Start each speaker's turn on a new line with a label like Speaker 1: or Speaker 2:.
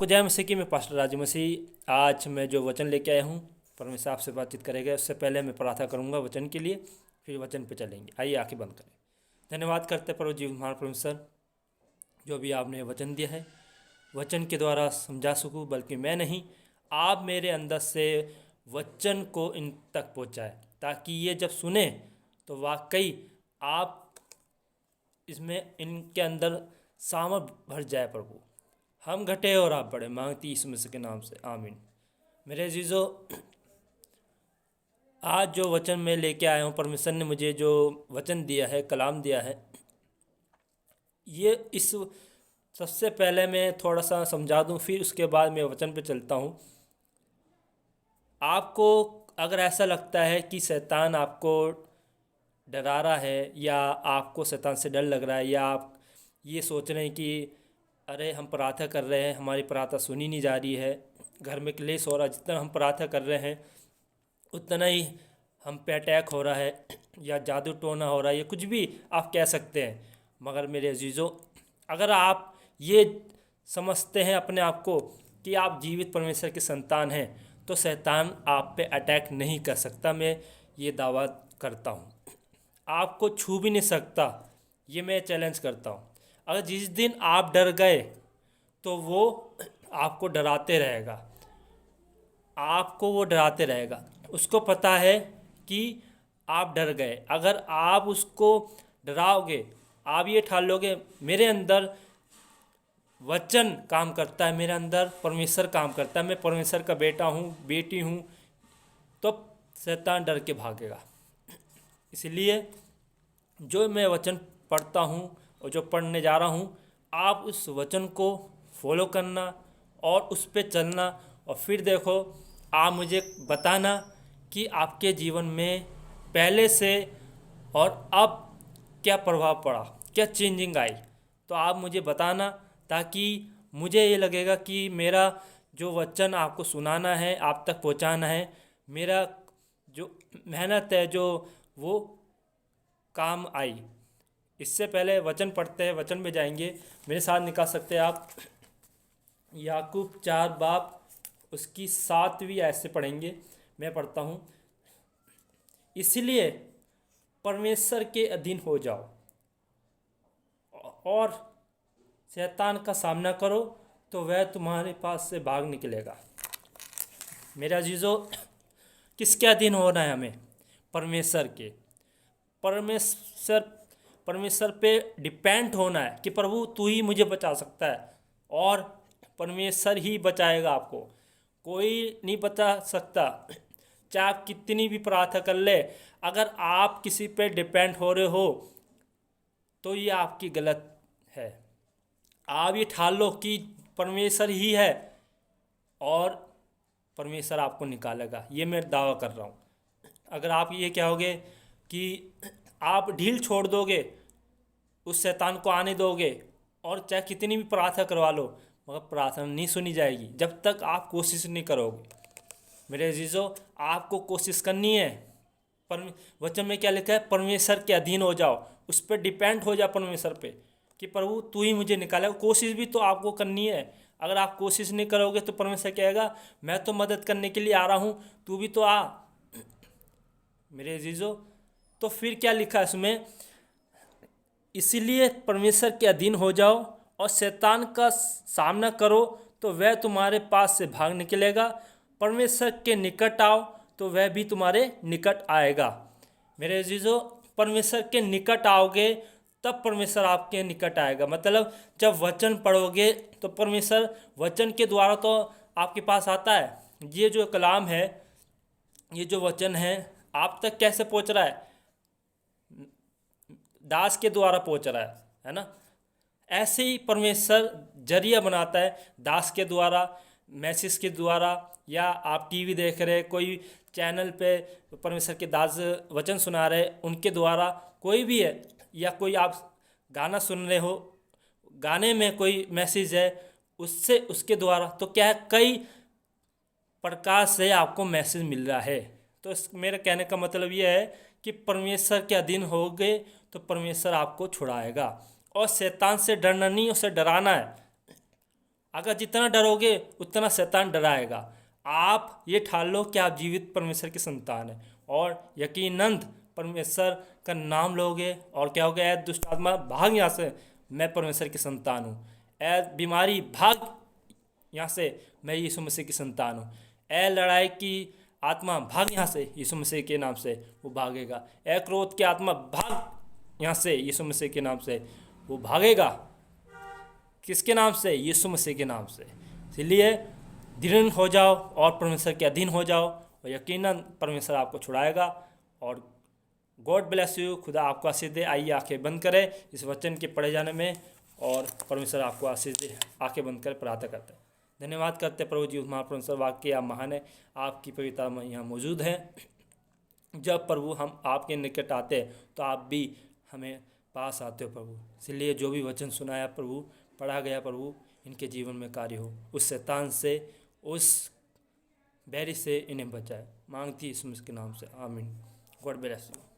Speaker 1: को जय मसीह की। मैं पास्टर राजू मसीह। आज मैं जो वचन लेके आया हूँ, परमेश्वर आपसे बातचीत करेगा। उससे पहले मैं प्रार्थना करूँगा वचन के लिए, फिर वचन पे चलेंगे। आइए आंखें बंद करें। धन्यवाद करते प्रभु जी महान परमेश्वर, जो भी आपने वचन दिया है, वचन के द्वारा समझा सकूँ, बल्कि मैं नहीं, आप मेरे अंदर से वचन को इन तक पहुँचाए, ताकि ये जब सुने तो वाकई आप इसमें इनके अंदर सामर्थ भर जाए। प्रभु, हम घटे और आप बढ़े, मांगती यीशु मसीह के नाम से, आमीन। मेरे अजीजों, आज जो वचन मैं लेके आया हूँ, परमेश्वर ने मुझे जो वचन दिया है, कलाम दिया है, ये इस सबसे पहले मैं थोड़ा सा समझा दूँ, फिर उसके बाद मैं वचन पे चलता हूँ। आपको अगर ऐसा लगता है कि शैतान आपको डरा रहा है, या आपको शैतान से डर लग रहा है, या आप ये सोच रहे हैं कि अरे हम प्रार्थना कर रहे हैं, हमारी प्रार्थना सुनी नहीं जा रही है, घर में क्लेश हो रहा है, जितना हम प्रार्थना कर रहे हैं उतना ही हम पे अटैक हो रहा है, या जादू टोना हो रहा है, या कुछ भी आप कह सकते हैं। मगर मेरे अजीज़ों, अगर आप ये समझते हैं अपने आप को कि आप जीवित परमेश्वर के संतान हैं, तो शैतान आप पे अटैक नहीं कर सकता। मैं ये दावा करता हूँ, आपको छू भी नहीं सकता, ये मैं चैलेंज करता हूँ। अगर जिस दिन आप डर गए तो वो आपको डराते रहेगा, आपको वो डराते रहेगा। उसको पता है कि आप डर गए। अगर आप उसको डराओगे, आप ये ठान लोगे मेरे अंदर वचन काम करता है, मेरे अंदर परमेश्वर काम करता है, मैं परमेश्वर का बेटा हूँ, बेटी हूँ, तो शैतान डर के भागेगा। इसलिए जो मैं वचन पढ़ता हूँ और जो पढ़ने जा रहा हूँ, आप उस वचन को फॉलो करना और उस पर चलना, और फिर देखो आप मुझे बताना कि आपके जीवन में पहले से और अब क्या प्रभाव पड़ा, क्या चेंजिंग आई। तो आप मुझे बताना, ताकि मुझे ये लगेगा कि मेरा जो वचन आपको सुनाना है, आप तक पहुंचाना है, मेरा जो मेहनत है जो वो काम आई। इससे पहले वचन पढ़ते हैं, वचन में जाएंगे, मेरे साथ निकाल सकते हैं आप। याकूब 4 बाब उसकी 7वीं आयत से पढ़ेंगे। मैं पढ़ता हूँ, इसलिए परमेश्वर के अधीन हो जाओ और शैतान का सामना करो, तो वह तुम्हारे पास से भाग निकलेगा। मेरे अजीज़ों, किसके अधीन होना है हमें? परमेश्वर के। परमेश्वर पे डिपेंड होना है कि प्रभु तू ही मुझे बचा सकता है, और परमेश्वर ही बचाएगा आपको, कोई नहीं बचा सकता। चाहे आप कितनी भी प्रार्थना कर ले, अगर आप किसी पे डिपेंड हो रहे हो तो ये आपकी गलत है। आप ये ठान लो कि परमेश्वर ही है और परमेश्वर आपको निकालेगा, ये मैं दावा कर रहा हूँ। अगर आप ये कहोगे कि आप ढील छोड़ दोगे, उस शैतान को आने दोगे, और चाहे कितनी भी प्रार्थना करवा लो, मगर प्रार्थना नहीं सुनी जाएगी जब तक आप कोशिश नहीं करोगे। मेरे अजीज़ों, आपको कोशिश करनी है। वचन में क्या लिखा है? परमेश्वर के अधीन हो जाओ, उस पर डिपेंड हो जाओ परमेश्वर पे, कि प्रभु तू ही मुझे निकालेगा। कोशिश भी तो आपको करनी है। अगर आप कोशिश नहीं करोगे तो परमेश्वर कहेगा मैं तो मदद करने के लिए आ रहा हूँ, तू भी तो आ। मेरे अजीज़ों, तो फिर क्या लिखा है इसमें? इसीलिए परमेश्वर के अधीन हो जाओ और शैतान का सामना करो, तो वह तुम्हारे पास से भाग निकलेगा। परमेश्वर के निकट आओ, तो वह भी तुम्हारे निकट आएगा। मेरे अजीज़ों, परमेश्वर के निकट आओगे तब परमेश्वर आपके निकट आएगा। मतलब जब वचन पढ़ोगे तो परमेश्वर वचन के द्वारा तो आपके पास आता है। ये जो कलाम है, ये जो वचन है, आप तक कैसे पहुंच रहा है? दास के द्वारा पहुंच रहा है ना? ऐसे ही परमेश्वर जरिया बनाता है, दास के द्वारा, मैसेज के द्वारा, या आप टीवी देख रहे, कोई चैनल पे परमेश्वर के दास वचन सुना रहे, उनके द्वारा, कोई भी है, या कोई आप गाना सुन रहे हो, गाने में कोई मैसेज है, उससे उसके द्वारा, तो क्या है, कई प्रकार से आपको मैसेज मिल रहा है। तो मेरे कहने का मतलब ये है कि परमेश्वर के अधीन हो गए तो परमेश्वर आपको छुड़ाएगा। और शैतान से डरना नहीं, उसे डराना है। अगर जितना डरोगे उतना शैतान डराएगा। आप ये ठान लो कि आप जीवित परमेश्वर की संतान हैं और यकीनन परमेश्वर का नाम लोगे और क्या होगा, ऐ दुष्ट आत्मा भाग यहाँ से, मैं परमेश्वर की संतान हूँ। ऐ बीमारी भाग यहाँ से, मैं यीशु मसीह की संतान हूँ। ऐ लड़ाई की आत्मा भाग यहाँ से, यीशु मसीह के नाम से वो भागेगा। ऐ क्रोध की आत्मा भाग यहाँ से, यीशु मसीह के नाम से वो भागेगा। किसके नाम से? यीशु मसीह के नाम से। इसलिए दृढ़ हो जाओ और परमेश्वर के अधीन हो जाओ और यकीनन परमेश्वर आपको छुड़ाएगा। और गॉड ब्लेस यू। खुदा आपको आशीष दे। आइए आंखें बंद करें इस वचन के पढ़े जाने में और परमेश्वर आपको आशीष दे। आंखें बंद कर प्रार्थना करते हैं। धन्यवाद करते प्रभु जी, महापरमेश्वर वाक्य आप महान है, आपकी पवित्रता में यहाँ मौजूद है। जब प्रभु हम आपके निकट आते हैं तो आप भी हमें पास आते हो प्रभु। इसलिए जो भी वचन सुनाया प्रभु, पढ़ा गया प्रभु, इनके जीवन में कार्य हो। उस शैतान से, उस बैरी से इन्हें बचाए। मांगती यीशु मसीह के नाम से, आमीन। God bless you.